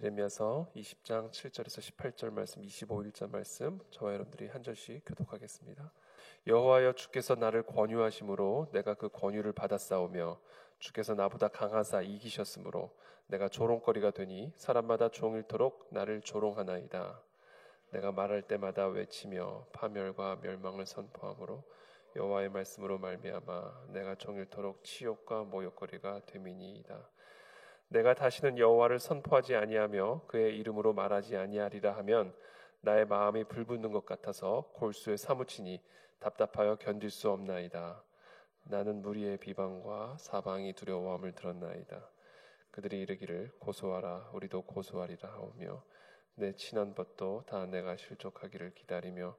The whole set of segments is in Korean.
예레미야서 20장 7절에서 18절 말씀, 25일자 말씀 저와 여러분들이 한 절씩 교독하겠습니다. 여호와여, 주께서 나를 권유하심으로 내가 그 권유를 받았사오며 주께서 나보다 강하사 이기셨으므로 내가 조롱거리가 되니 사람마다 종일토록 나를 조롱하나이다. 내가 말할 때마다 외치며 파멸과 멸망을 선포하므로 여호와의 말씀으로 말미암아 내가 종일토록 치욕과 모욕거리가 됨이니이다. 내가 다시는 여호와를 선포하지 아니하며 그의 이름으로 말하지 아니하리라 하면 나의 마음이 불붙는 것 같아서 골수에 사무치니 답답하여 견딜 수 없나이다. 나는 무리의 비방과 사방이 두려워함을 들었나이다. 그들이 이르기를 고소하라, 우리도 고소하리라 하오며 내 친한 벗도 다 내가 실족하기를 기다리며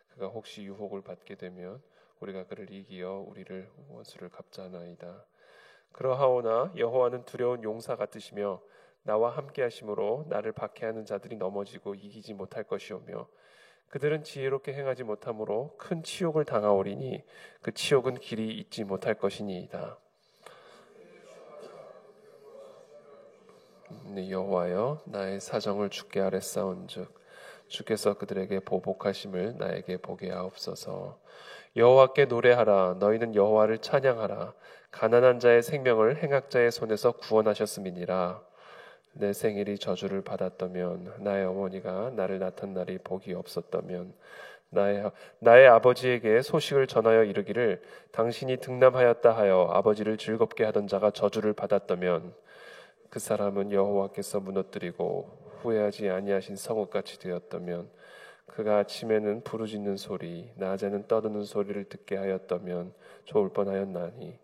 그가 혹시 유혹을 받게 되면 우리가 그를 이기어 우리를 원수를 갚자나이다. 그러하오나 여호와는 두려운 용사 같으시며 나와 함께 하심으로 나를 박해하는 자들이 넘어지고 이기지 못할 것이오며 그들은 지혜롭게 행하지 못하므로 큰 치욕을 당하오리니 그 치욕은 길이 잊지 못할 것이니이다. 여호와여, 나의 사정을 주께 아뢰사온즉 주께서 그들에게 보복하심을 나에게 보게 하옵소서. 여호와께 노래하라, 너희는 여호와를 찬양하라. 가난한 자의 생명을 행악자의 손에서 구원하셨음이니라. 내 생일이 저주를 받았다면, 나의 어머니가 나를 낳던 날이 복이 없었다면, 나의 아버지에게 소식을 전하여 이르기를 당신이 등남하였다 하여 아버지를 즐겁게 하던 자가 저주를 받았다면, 그 사람은 여호와께서 무너뜨리고 후회하지 아니하신 성읍같이 되었다면, 그가 아침에는 부르짖는 소리, 낮에는 떠드는 소리를 듣게 하였다면 좋을 뻔하였나니,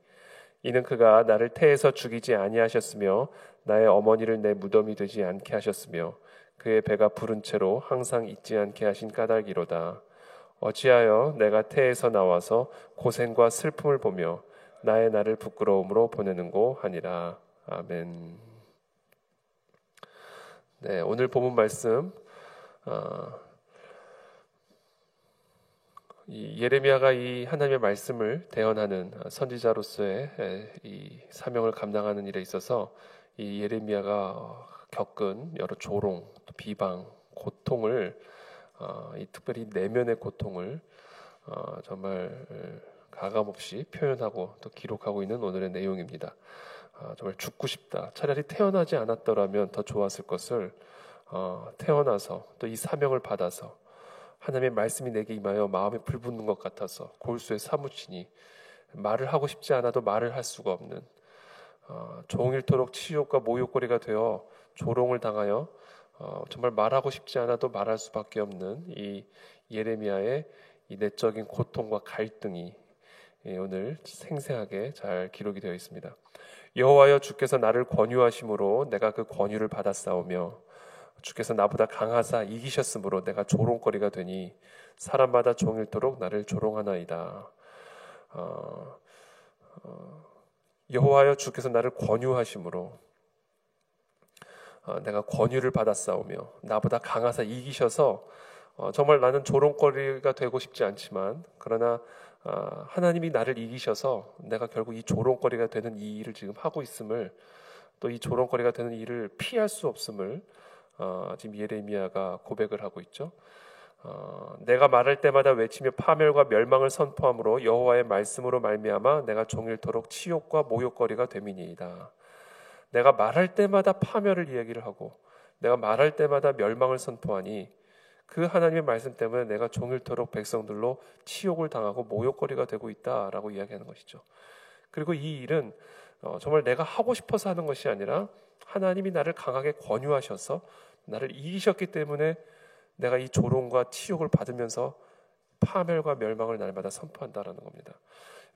이는 그가 나를 태에서 죽이지 아니하셨으며 나의 어머니를 내 무덤이 되지 않게 하셨으며 그의 배가 부른 채로 항상 잊지 않게 하신 까닭이로다. 어찌하여 내가 태에서 나와서 고생과 슬픔을 보며 나의 나를 부끄러움으로 보내는고 하니라. 아멘. 네, 오늘 본문 말씀 이 예레미야가 이 하나님의 말씀을 대언하는 선지자로서의 이 사명을 감당하는 일에 있어서 이 예레미야가 겪은 여러 조롱, 비방, 고통을 특별히 내면의 고통을 정말 가감없이 표현하고 또 기록하고 있는 오늘의 내용입니다. 정말 죽고 싶다. 차라리 태어나지 않았더라면 더 좋았을 것을 태어나서 또 이 사명을 받아서 하나님의 말씀이 내게 임하여 마음에 불붙는 것 같아서 골수에 사무치니 말을 하고 싶지 않아도 말을 할 수가 없는 종일토록 치욕과 모욕거리가 되어 조롱을 당하여 정말 말하고 싶지 않아도 말할 수밖에 없는 이 예레미야의 이 내적인 고통과 갈등이 오늘 생생하게 잘 기록이 되어 있습니다. 여호와여, 주께서 나를 권유하심으로 내가 그 권유를 받았사오며 주께서 나보다 강하사 이기셨으므로 내가 조롱거리가 되니 사람마다 종일토록 나를 조롱하나이다. 여호와여, 주께서 나를 권유하심으로 내가 권유를 받았사오며 나보다 강하사 이기셔서 정말 나는 조롱거리가 되고 싶지 않지만 그러나 하나님이 나를 이기셔서 내가 결국 이 조롱거리가 되는 이 일을 지금 하고 있음을, 또 이 조롱거리가 되는 일을 피할 수 없음을 지금 예레미야가 고백을 하고 있죠. 내가 말할 때마다 외치며 파멸과 멸망을 선포함으로 여호와의 말씀으로 말미암아 내가 종일토록 치욕과 모욕거리가 됨이니이다. 내가 말할 때마다 파멸을 이야기를 하고 내가 말할 때마다 멸망을 선포하니 그 하나님의 말씀 때문에 내가 종일토록 백성들로 치욕을 당하고 모욕거리가 되고 있다라고 이야기하는 것이죠. 그리고 이 일은 정말 내가 하고 싶어서 하는 것이 아니라 하나님이 나를 강하게 권유하셔서 나를 이기셨기 때문에 내가 이 조롱과 치욕을 받으면서 파멸과 멸망을 날마다 선포한다라는 겁니다.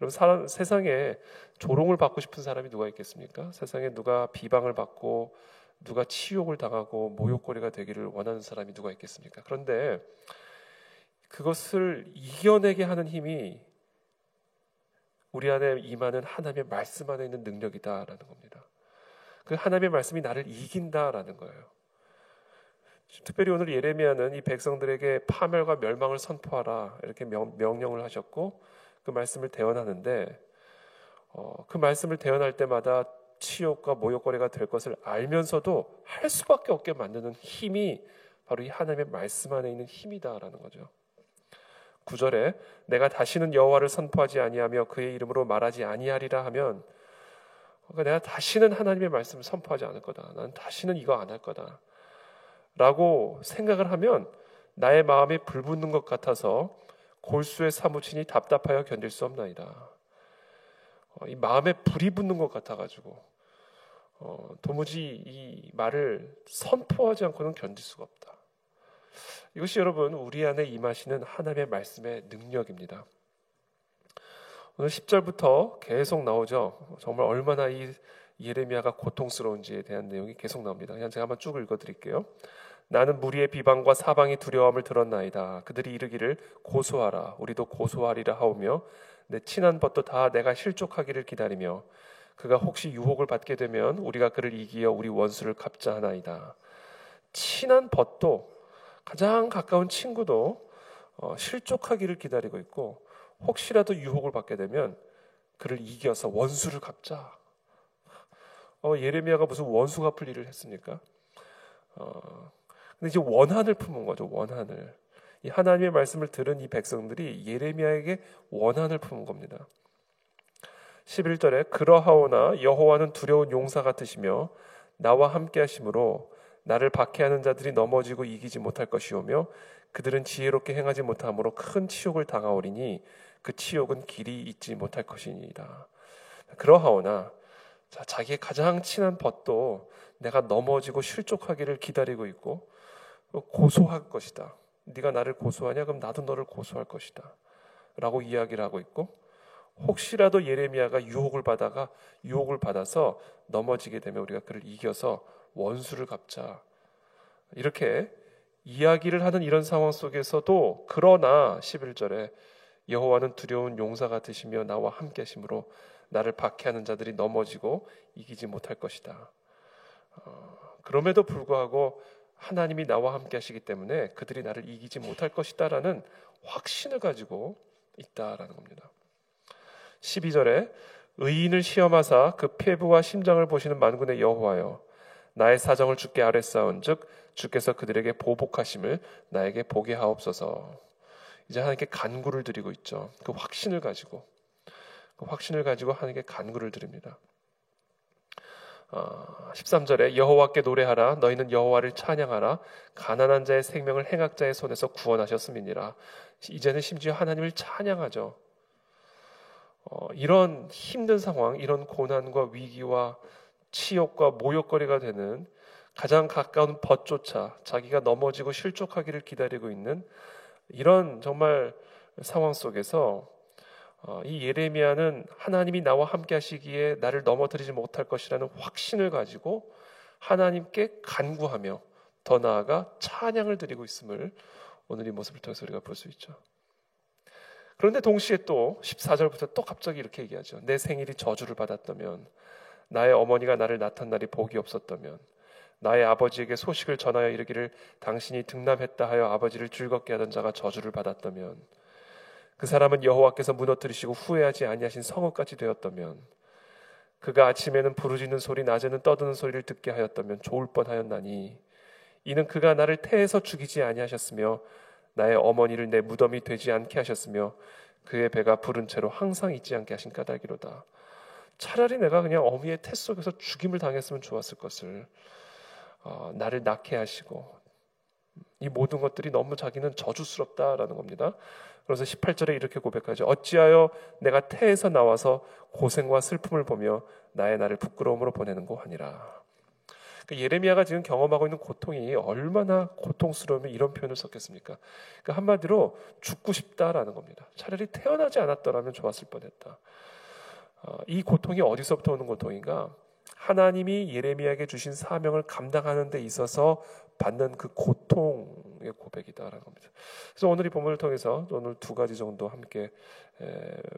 여러분, 세상에 조롱을 받고 싶은 사람이 누가 있겠습니까? 세상에 누가 비방을 받고 누가 치욕을 당하고 모욕거리가 되기를 원하는 사람이 누가 있겠습니까? 그런데 그것을 이겨내게 하는 힘이 우리 안에 임하는 하나님의 말씀 안에 있는 능력이다라는 겁니다. 그 하나님의 말씀이 나를 이긴다라는 거예요. 특별히 오늘 예레미야는 이 백성들에게 파멸과 멸망을 선포하라 이렇게 명령을 하셨고 그 말씀을 대언하는데 그 말씀을 대언할 때마다 치욕과 모욕거리가 될 것을 알면서도 할 수밖에 없게 만드는 힘이 바로 이 하나님의 말씀 안에 있는 힘이다라는 거죠. 9절에 내가 다시는 여호와를 선포하지 아니하며 그의 이름으로 말하지 아니하리라 하면, 그러니까 내가 다시는 하나님의 말씀을 선포하지 않을 거다, 나는 다시는 이거 안 할 거다 라고 생각을 하면 나의 마음에 불붙는 것 같아서 골수에 사무치니 답답하여 견딜 수 없나이다. 이 마음에 불이 붙는 것 같아가지고 도무지 이 말을 선포하지 않고는 견딜 수가 없다. 이것이 여러분 우리 안에 임하시는 하나님의 말씀의 능력입니다. 오늘 10절부터 계속 나오죠. 정말 얼마나 이 예레미야가 고통스러운지에 대한 내용이 계속 나옵니다. 그냥 제가 한번 쭉 읽어드릴게요. 나는 무리의 비방과 사방이 두려움을 들었나이다. 그들이 이르기를 고소하라, 우리도 고소하리라 하오며 내 친한 벗도 다 내가 실족하기를 기다리며 그가 혹시 유혹을 받게 되면 우리가 그를 이기어 우리 원수를 갚자 하나이다. 친한 벗도, 가장 가까운 친구도 실족하기를 기다리고 있고 혹시라도 유혹을 받게 되면 그를 이겨서 원수를 갚자. 예레미야가 무슨 원수 갚을 일을 했습니까? 근데 이제 원한을 품은 거죠. 원한을. 이 하나님의 말씀을 들은 이 백성들이 예레미야에게 원한을 품은 겁니다. 11절에 그러하오나 여호와는 두려운 용사 같으시며 나와 함께 하심으로 나를 박해하는 자들이 넘어지고 이기지 못할 것이오며 그들은 지혜롭게 행하지 못함으로 큰 치욕을 당하오리니 그 치욕은 길이 잊지 못할 것이니이다. 그러하오나 자기의 가장 친한 벗도 내가 넘어지고 실족하기를 기다리고 있고 고소할 것이다. 네가 나를 고소하냐? 그럼 나도 너를 고소할 것이다 라고 이야기를 하고 있고, 혹시라도 예레미야가 유혹을 받아서 넘어지게 되면 우리가 그를 이겨서 원수를 갚자, 이렇게 이야기를 하는 이런 상황 속에서도 그러나 11절에 여호와는 두려운 용사 같으시며 나와 함께 하심으로 나를 박해하는 자들이 넘어지고 이기지 못할 것이다. 그럼에도 불구하고 하나님이 나와 함께 하시기 때문에 그들이 나를 이기지 못할 것이다 라는 확신을 가지고 있다라는 겁니다. 12절에 의인을 시험하사 그 폐부와 심장을 보시는 만군의 여호와여, 나의 사정을 주께 아뢰사온즉 주께서 그들에게 보복하심을 나에게 보게 하옵소서. 이제 하나님께 간구를 드리고 있죠. 그 확신을 가지고 하나님께 간구를 드립니다. 13절에 여호와께 노래하라, 너희는 여호와를 찬양하라, 가난한 자의 생명을 행악자의 손에서 구원하셨음이니라. 이제는 심지어 하나님을 찬양하죠. 이런 힘든 상황, 이런 고난과 위기와 치욕과 모욕거리가 되는 가장 가까운 벗조차 자기가 넘어지고 실족하기를 기다리고 있는 이런 정말 상황 속에서 이 예레미야는 하나님이 나와 함께 하시기에 나를 넘어뜨리지 못할 것이라는 확신을 가지고 하나님께 간구하며 더 나아가 찬양을 드리고 있음을 오늘 이 모습을 통해서 우리가 볼 수 있죠. 그런데 동시에 또 14절부터 또 갑자기 이렇게 얘기하죠. 내 생일이 저주를 받았다면, 나의 어머니가 나를 낳던 날이 복이 없었다면, 나의 아버지에게 소식을 전하여 이르기를 당신이 등남했다 하여 아버지를 즐겁게 하던 자가 저주를 받았다면, 그 사람은 여호와께서 무너뜨리시고 후회하지 아니하신 성읍같이 되었다면, 그가 아침에는 부르짖는 소리 낮에는 떠드는 소리를 듣게 하였다면 좋을 뻔하였나니, 이는 그가 나를 태에서 죽이지 아니하셨으며 나의 어머니를 내 무덤이 되지 않게 하셨으며 그의 배가 부른 채로 항상 있지 않게 하신 까닭이로다. 차라리 내가 그냥 어미의 태 속에서 죽임을 당했으면 좋았을 것을 나를 낳게 하시고, 이 모든 것들이 너무 자기는 저주스럽다라는 겁니다. 그래서 18절에 이렇게 고백하죠. 어찌하여 내가 태에서 나와서 고생과 슬픔을 보며 나의 나를 부끄러움으로 보내는고 하니라. 그러니까 예레미야가 지금 경험하고 있는 고통이 얼마나 고통스러우면 이런 표현을 썼겠습니까? 그러니까 한마디로 죽고 싶다라는 겁니다. 차라리 태어나지 않았더라면 좋았을 뻔했다. 이 고통이 어디서부터 오는 고통인가? 하나님이 예레미야에게 주신 사명을 감당하는 데 있어서 받는 그 고통의 고백이다라는 겁니다. 그래서 오늘 이 본문을 통해서 오늘 두 가지 정도 함께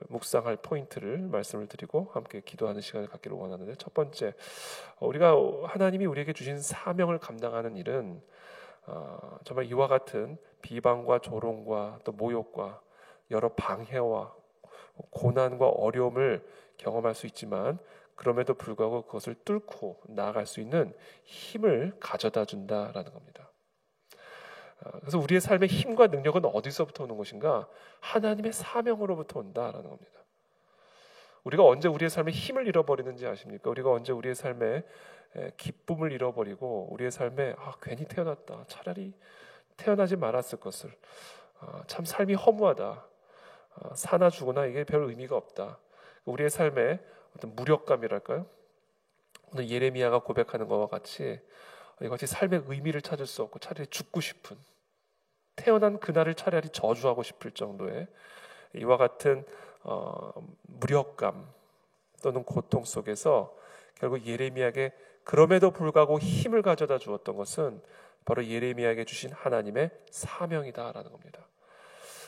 묵상할 포인트를 말씀을 드리고 함께 기도하는 시간을 갖기를 원하는데, 첫 번째, 우리가 하나님이 우리에게 주신 사명을 감당하는 일은 정말 이와 같은 비방과 조롱과 또 모욕과 여러 방해와 고난과 어려움을 경험할 수 있지만 그럼에도 불구하고 그것을 뚫고 나아갈 수 있는 힘을 가져다 준다라는 겁니다. 그래서 우리의 삶의 힘과 능력은 어디서부터 오는 것인가? 하나님의 사명으로부터 온다라는 겁니다. 우리가 언제 우리의 삶의 힘을 잃어버리는지 아십니까? 우리가 언제 우리의 삶에 기쁨을 잃어버리고 우리의 삶에 괜히 태어났다, 차라리 태어나지 말았을 것을, 참 삶이 허무하다, 사나 죽으나 이게 별 의미가 없다, 우리의 삶에 어떤 무력감이랄까요? 오늘 예레미야가 고백하는 것과 같이 이것이 삶의 의미를 찾을 수 없고 차라리 죽고 싶은, 태어난 그날을 차라리 저주하고 싶을 정도의 이와 같은 무력감 또는 고통 속에서 결국 예레미야에게 그럼에도 불구하고 힘을 가져다 주었던 것은 바로 예레미야에게 주신 하나님의 사명이다라는 겁니다.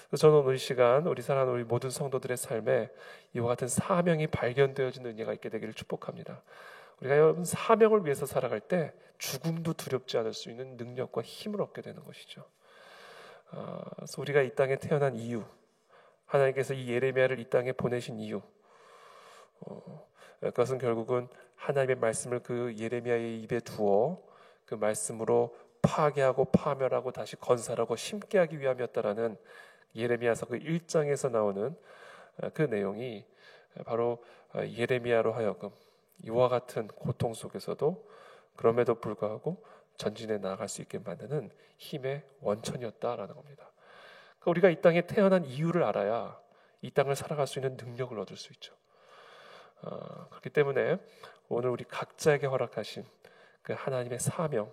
그래서 저는 오늘 이 시간 우리 사랑하는 우리 모든 성도들의 삶에 이와 같은 사명이 발견되어지는 은혜가 있게 되기를 축복합니다. 우리가 여러분 사명을 위해서 살아갈 때 죽음도 두렵지 않을 수 있는 능력과 힘을 얻게 되는 것이죠. 그래서 우리가 이 땅에 태어난 이유, 하나님께서 이 예레미야를 이 땅에 보내신 이유, 그것은 결국은 하나님의 말씀을 그 예레미야의 입에 두어 그 말씀으로 파괴하고 파멸하고 다시 건설하고 심게 하기 위함이었다라는 예레미야서 그 1장에서 나오는 그 내용이 바로 예레미야로 하여금 이와 같은 고통 속에서도 그럼에도 불구하고 전진해 나아갈 수 있게 만드는 힘의 원천이었다라는 겁니다. 그러니까 우리가 이 땅에 태어난 이유를 알아야 이 땅을 살아갈 수 있는 능력을 얻을 수 있죠. 그렇기 때문에 오늘 우리 각자에게 허락하신 그 하나님의 사명,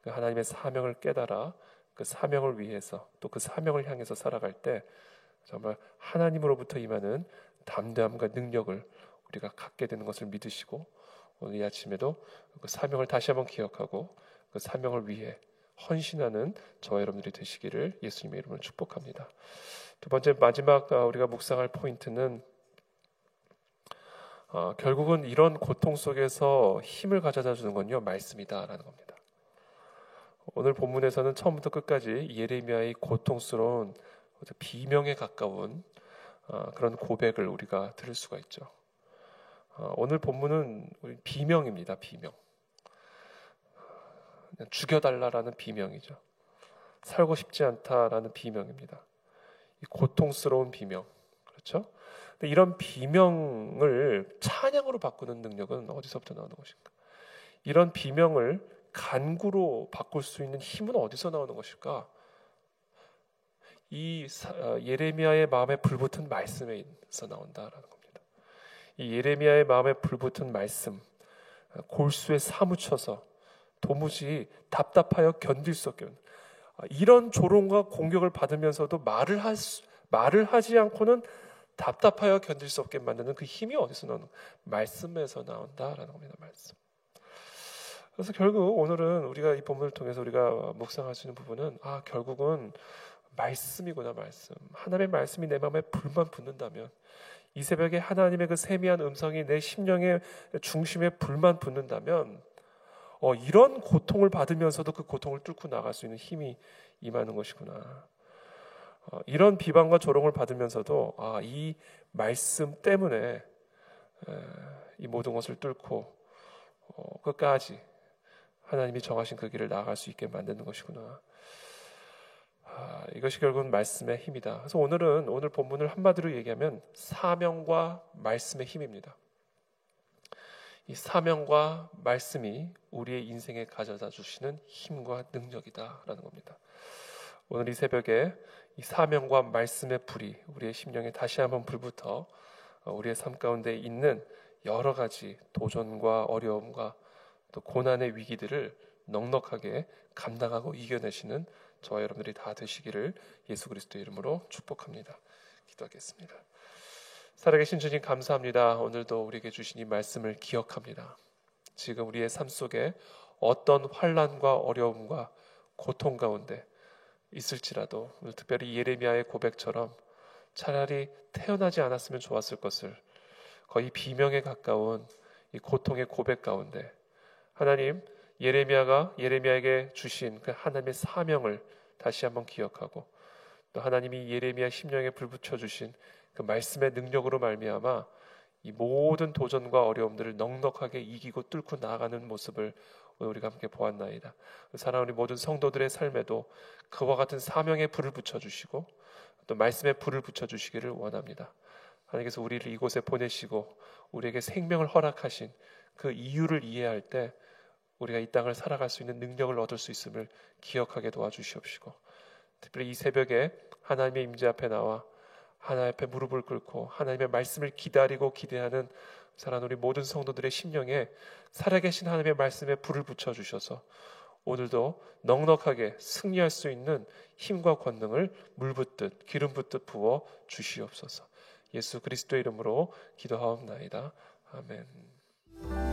그 하나님의 사명을 깨달아 그 사명을 위해서 또 그 사명을 향해서 살아갈 때 정말 하나님으로부터 임하는 담대함과 능력을 우리가 갖게 되는 것을 믿으시고 오늘 이 아침에도 그 사명을 다시 한번 기억하고 그 사명을 위해 헌신하는 저와 여러분들이 되시기를 예수님의 이름으로 축복합니다. 두 번째 마지막 우리가 묵상할 포인트는 결국은 이런 고통 속에서 힘을 가져다 주는 건요 말씀이다라는 겁니다. 오늘 본문에서는 처음부터 끝까지 예레미야의 고통스러운 비명에 가까운 그런 고백을 우리가 들을 수가 있죠. 오늘 본문은 비명입니다. 비명. 죽여달라라는 비명이죠. 살고 싶지 않다라는 비명입니다. 이 고통스러운 비명, 그렇죠? 근데 이런 비명을 찬양으로 바꾸는 능력은 어디서부터 나오는 것인가? 이런 비명을 간구로 바꿀 수 있는 힘은 어디서 나오는 것일까? 이 예레미야의 마음에 불붙은 말씀에서 나온다라는 겁니다. 이 예레미야의 마음에 불붙은 말씀, 골수에 사무쳐서 도무지 답답하여 견딜 수 없게 이런 조롱과 공격을 받으면서도 말을 하지 않고는 답답하여 견딜 수 없게 만드는 그 힘이 어디서 나오는 말씀에서 나온다라는 겁니다. 말씀. 그래서 결국 오늘은 우리가 이 본문을 통해서 우리가 묵상할 수 있는 부분은 결국은 말씀이구나. 말씀. 하나님의 말씀이 내 마음에 불만 붙는다면 이 새벽에 하나님의 그 세미한 음성이 내 심령의 중심에 불만 붙는다면 이런 고통을 받으면서도 그 고통을 뚫고 나갈 수 있는 힘이 임하는 것이구나. 이런 비방과 조롱을 받으면서도 이 말씀 때문에 이 모든 것을 뚫고 끝까지 하나님이 정하신 그 길을 나아갈 수 있게 만드는 것이구나. 이것이 결국은 말씀의 힘이다. 그래서 오늘 본문을 한마디로 얘기하면 사명과 말씀의 힘입니다. 이 사명과 말씀이 우리의 인생에 가져다 주시는 힘과 능력이다라는 겁니다. 오늘 이 새벽에 이 사명과 말씀의 불이 우리의 심령에 다시 한번 불붙어 우리의 삶 가운데 있는 여러 가지 도전과 어려움과 또 고난의 위기들을 넉넉하게 감당하고 이겨내시는 저와 여러분들이 다 되시기를 예수 그리스도의 이름으로 축복합니다. 기도하겠습니다. 살아계신 주님 감사합니다. 오늘도 우리에게 주신 이 말씀을 기억합니다. 지금 우리의 삶 속에 어떤 환난과 어려움과 고통 가운데 있을지라도 오늘 특별히 예레미야의 고백처럼 차라리 태어나지 않았으면 좋았을 것을 거의 비명에 가까운 이 고통의 고백 가운데 하나님 예레미야에게 주신 그 하나님의 사명을 다시 한번 기억하고 또 하나님이 예레미야 심령에 불붙여 주신 그 말씀의 능력으로 말미암아 이 모든 도전과 어려움들을 넉넉하게 이기고 뚫고 나아가는 모습을 오늘 우리가 함께 보았나이다. 사랑하는 우리 모든 성도들의 삶에도 그와 같은 사명의 불을 붙여주시고 또 말씀의 불을 붙여주시기를 원합니다. 하나님께서 우리를 이곳에 보내시고 우리에게 생명을 허락하신 그 이유를 이해할 때 우리가 이 땅을 살아갈 수 있는 능력을 얻을 수 있음을 기억하게 도와주시옵시고, 특별히 이 새벽에 하나님의 임재 앞에 나와 하나님 앞에 무릎을 꿇고 하나님의 말씀을 기다리고 기대하는 사랑하는 우리 모든 성도들의 심령에 살아계신 하나님의 말씀에 불을 붙여주셔서 오늘도 넉넉하게 승리할 수 있는 힘과 권능을 물 붓듯 기름 붓듯 부어 주시옵소서. 예수 그리스도의 이름으로 기도하옵나이다. 아멘.